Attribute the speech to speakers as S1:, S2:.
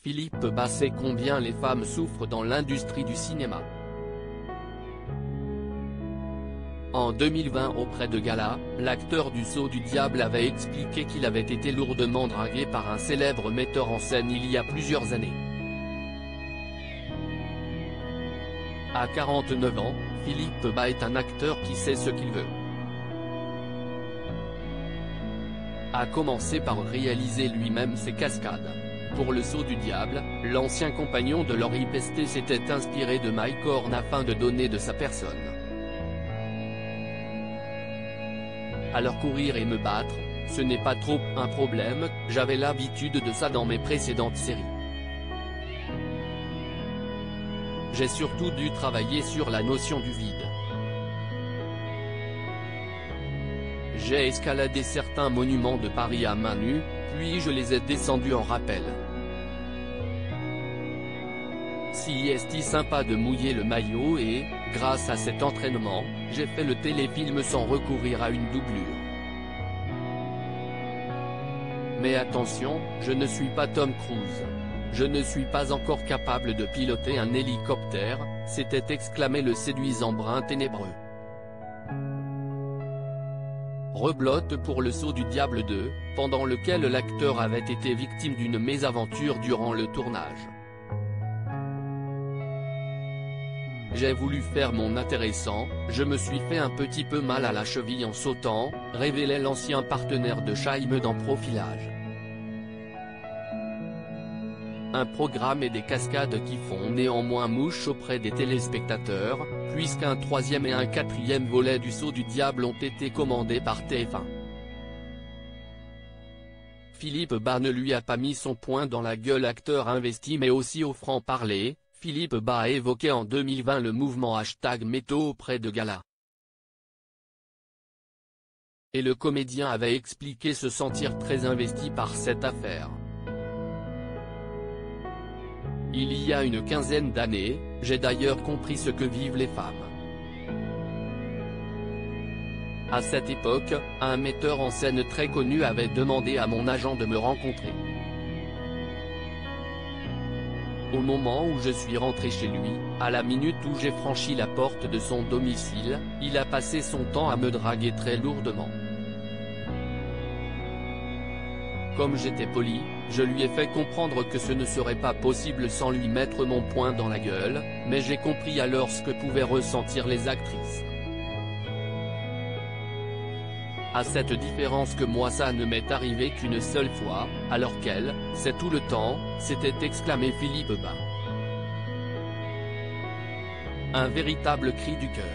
S1: Philippe Bas sait combien les femmes souffrent dans l'industrie du cinéma. En 2020 auprès de Gala, l'acteur du Sceau du Diable avait expliqué qu'il avait été lourdement dragué par un célèbre metteur en scène il y a plusieurs années. À 49 ans, Philippe Bas est un acteur qui sait ce qu'il veut. A commencé par réaliser lui-même ses cascades. Pour le Sceau du Diable, l'ancien compagnon de Laurie Pestet s'était inspiré de Mike Horn afin de donner de sa personne. Alors courir et me battre, ce n'est pas trop un problème, j'avais l'habitude de ça dans mes précédentes séries. J'ai surtout dû travailler sur la notion du vide. J'ai escaladé certains monuments de Paris à main nue, puis je les ai descendus en rappel. Si est sympa de mouiller le maillot et, grâce à cet entraînement, j'ai fait le téléfilm sans recourir à une doublure. Mais attention, je ne suis pas Tom Cruise. Je ne suis pas encore capable de piloter un hélicoptère, s'était exclamé le séduisant brun ténébreux. Reblote pour le Sceau du Diable 2, pendant lequel l'acteur avait été victime d'une mésaventure durant le tournage. J'ai voulu faire mon intéressant, je me suis fait un petit peu mal à la cheville en sautant, révélait l'ancien partenaire de Chaim dans Profilage. Un programme et des cascades qui font néanmoins mouche auprès des téléspectateurs, puisqu'un troisième et un quatrième volet du Sceau du Diable ont été commandés par TF1. Philippe Bas ne lui a pas mis son poing dans la gueule, acteur investi mais aussi au franc-parler. Philippe Bas a évoqué en 2020 le mouvement #métaux auprès de Gala. Et le comédien avait expliqué se sentir très investi par cette affaire. Il y a une quinzaine d'années, j'ai d'ailleurs compris ce que vivent les femmes. À cette époque, un metteur en scène très connu avait demandé à mon agent de me rencontrer. Au moment où je suis rentré chez lui, à la minute où j'ai franchi la porte de son domicile, il a passé son temps à me draguer très lourdement. Comme j'étais poli, je lui ai fait comprendre que ce ne serait pas possible sans lui mettre mon poing dans la gueule, mais j'ai compris alors ce que pouvaient ressentir les actrices. À cette différence que moi ça ne m'est arrivé qu'une seule fois, alors qu'elle, c'est tout le temps, s'était exclamé Philippe Bas. Un véritable cri du cœur.